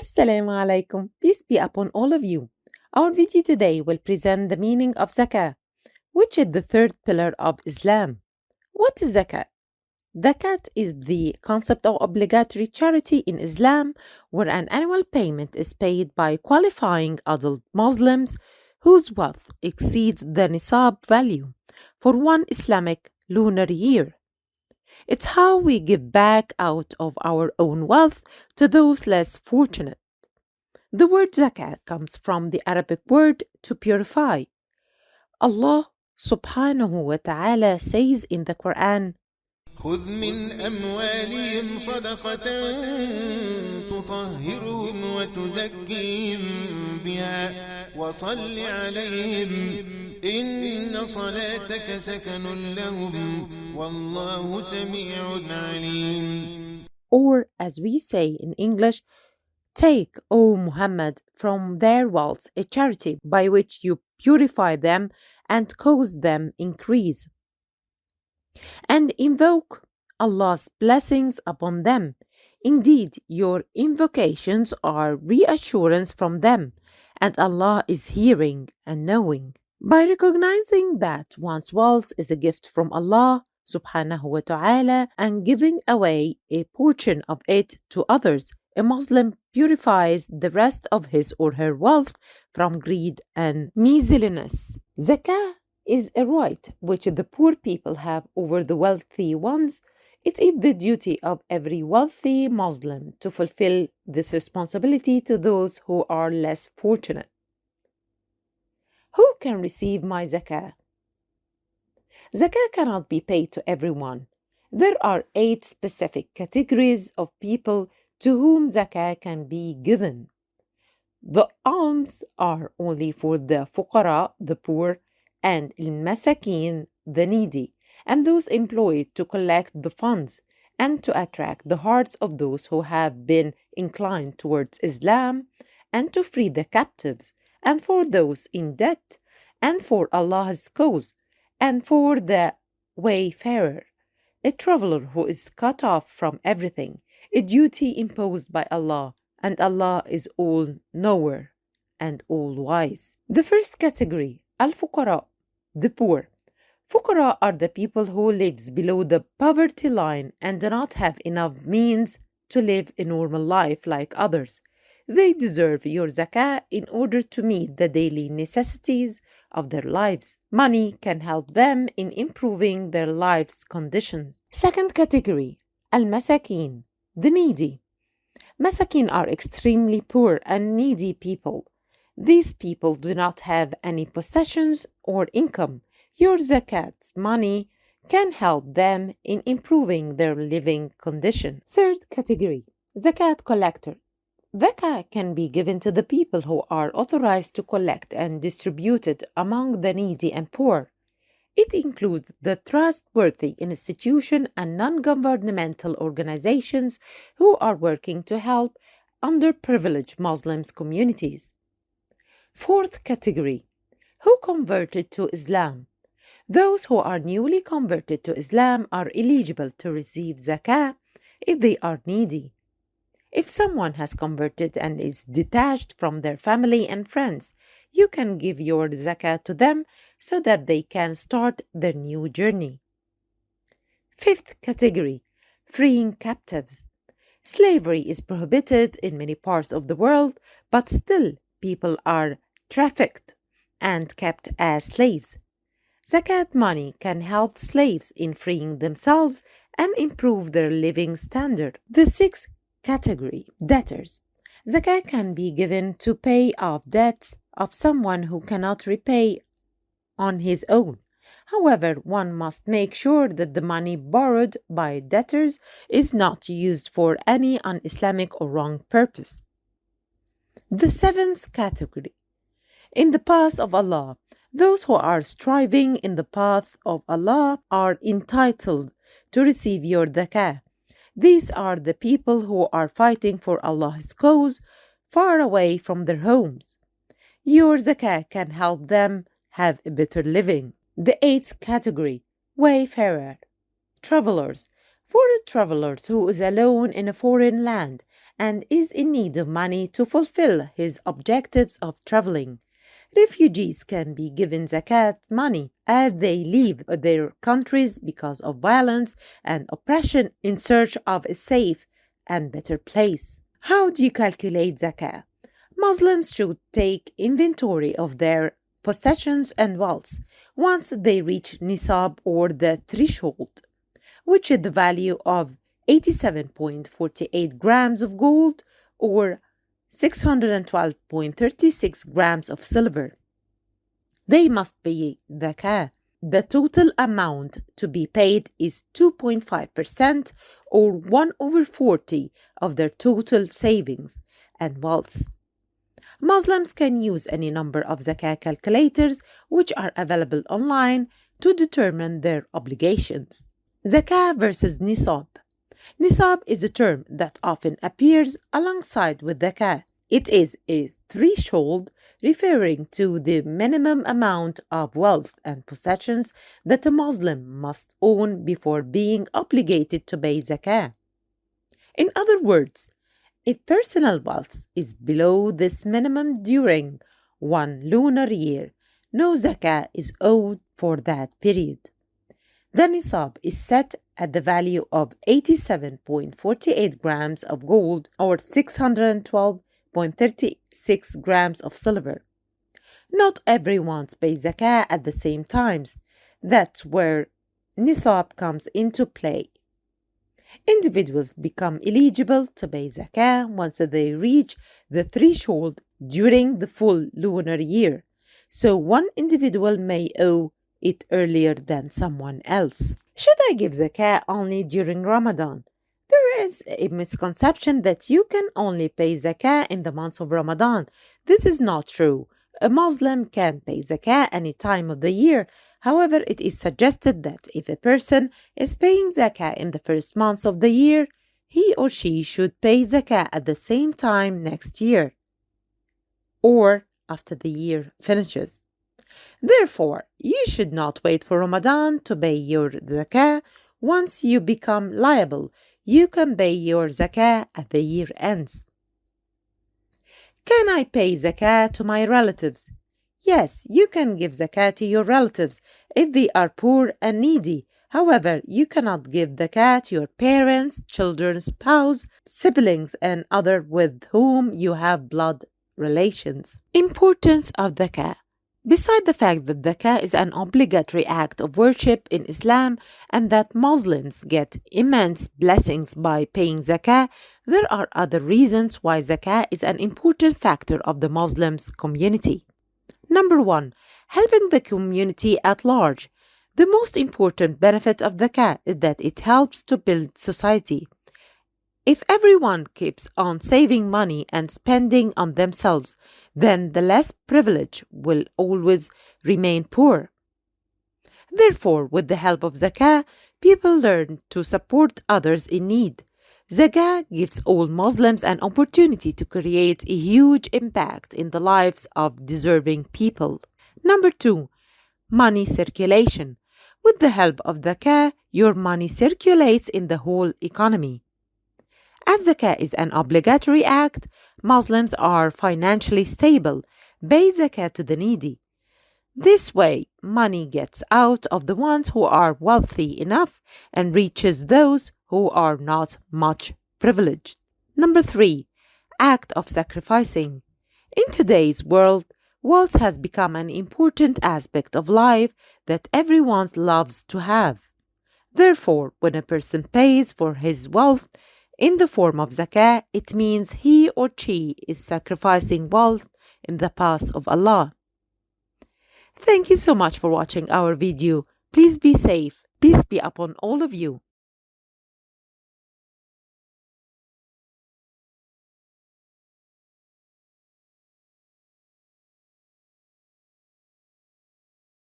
Assalamu alaikum. Peace be upon all of you. Our video today will present the meaning of Zakat, which is the third pillar of Islam. What is Zakat? Zakat is the concept of obligatory charity in Islam, where an annual payment is paid by qualifying adult Muslims whose wealth exceeds the nisab value for one Islamic lunar year. It's how we give back out of our own wealth to those less fortunate. The word zakat comes from the Arabic word to purify. Allah subhanahu wa ta'ala says in the Quran, خذ من أموالهم صدقة تطهرهم وتزكيهم بها وصل عليهم إن صلاتك سكن لهم والله سميع عليم. or as we say in English, take, O Muhammad, from their wealth a charity by which you purify them and cause them increase, and invoke Allah's blessings upon them. Indeed, your invocations are reassurance from them, and Allah is hearing and knowing. By recognizing that one's wealth is a gift from Allah subhanahu wa ta'ala and giving away a portion of it to others, a Muslim purifies the rest of his or her wealth from greed and miserliness. Zakah is a right which the poor people have over the wealthy ones. It is the duty of every wealthy Muslim to fulfill this responsibility to those who are less fortunate. Who can receive my zakah? Zakah cannot be paid to everyone. There are 8 specific categories of people to whom zakah can be given. The alms are only for the fuqara, the poor, and al-masakin, the needy, and those employed to collect the funds and to attract the hearts of those who have been inclined towards Islam, and to free the captives, and for those in debt, and for Allah's cause, and for the wayfarer, a traveler who is cut off from everything, a duty imposed by Allah, and Allah is all-knower and all-wise. The first category, al-fuqara, the poor. Fuqara are the people who live below the poverty line and do not have enough means to live a normal life like others. They deserve your zakah in order to meet the daily necessities of their lives. Money can help them in improving their lives' conditions. Second category, al-masakin, the needy. Masakin are extremely poor and needy people. These people do not have any possessions or income. Your zakat money can help them in improving their living condition. Third category, zakat collector. Zakah can be given to the people who are authorized to collect and distribute it among the needy and poor. It includes the trustworthy institution and non-governmental organizations who are working to help underprivileged Muslims communities. Fourth category, who converted to Islam. Those who are newly converted to Islam are eligible to receive zakah if they are needy. If someone has converted and is detached from their family and friends, you can give your zakah to them so that they can start their new journey. Fifth category, freeing captives. Slavery is prohibited in many parts of the world, but still people are trafficked and kept as slaves. Zakat money can help slaves in freeing themselves and improve their living standard. The sixth category, debtors. Zakat can be given to pay off debts of someone who cannot repay on his own. However, one must make sure that the money borrowed by debtors is not used for any un-Islamic or wrong purpose. The seventh category, in the path of Allah. Those who are striving in the path of Allah are entitled to receive your zakah. These are the people who are fighting for Allah's cause far away from their homes. Your zakah can help them have a better living. The eighth category, wayfarer, travelers. For travelers who is alone in a foreign land and is in need of money to fulfill his objectives of traveling. Refugees can be given zakat money as they leave their countries because of violence and oppression in search of a safe and better place. How do you calculate zakat? Muslims should take inventory of their possessions and wealth once they reach nisab, or the threshold, which is the value of 87.48 grams of gold or 612.36 grams of silver. They must pay zakah. The total amount to be paid is 2.5% or 1 over 40 of their total savings and wealth. Muslims can use any number of zakah calculators which are available online to determine their obligations. Zakah versus nisab. Nisab is a term that often appears alongside with zakah. It is a threshold referring to the minimum amount of wealth and possessions that a Muslim must own before being obligated to pay zakah. In other words, if personal wealth is below this minimum during one lunar year, no zakah is owed for that period. The nisab is set at the value of 87.48 grams of gold or 612.36 grams of silver. Not everyone pays zakah at the same times. That's where nisab comes into play. Individuals become eligible to pay zakah once they reach the threshold during the full lunar year, so one individual may owe it earlier than someone else. Should I give zakah only during Ramadan? There is a misconception that you can only pay zakah in the month of Ramadan. This is not true. A Muslim can pay zakah any time of the year. However, it is suggested that if a person is paying zakah in the first months of the year, he or she should pay zakah at the same time next year or after the year finishes. Therefore, you should not wait for Ramadan to pay your zakah. Once you become liable, you can pay your zakah at the year ends. Can I pay zakah to my relatives? Yes, you can give zakah to your relatives if they are poor and needy. However, you cannot give zakah to your parents, children, spouse, siblings, and others with whom you have blood relations. Importance of zakah. Beside the fact that zakah is an obligatory act of worship in Islam and that Muslims get immense blessings by paying zakah, there are other reasons why zakah is an important factor of the Muslims community. Number 1, helping the community at large. The most important benefit of zakah is that it helps to build society. If everyone keeps on saving money and spending on themselves, then the less privileged will always remain poor. Therefore, with the help of zakah, people learn to support others in need. Zakah gives all Muslims an opportunity to create a huge impact in the lives of deserving people. Number 2, money circulation. With the help of zakah, your money circulates in the whole economy. As zakah is an obligatory act, Muslims are financially stable. Pay zakah to the needy. This way, money gets out of the ones who are wealthy enough and reaches those who are not much privileged. Number 3, act of sacrificing. In today's world, wealth has become an important aspect of life that everyone loves to have. Therefore, when a person pays for his wealth in the form of zakah, it means he or she is sacrificing wealth in the path of Allah. Thank you so much for watching our video. Please be safe. Peace be upon all of you.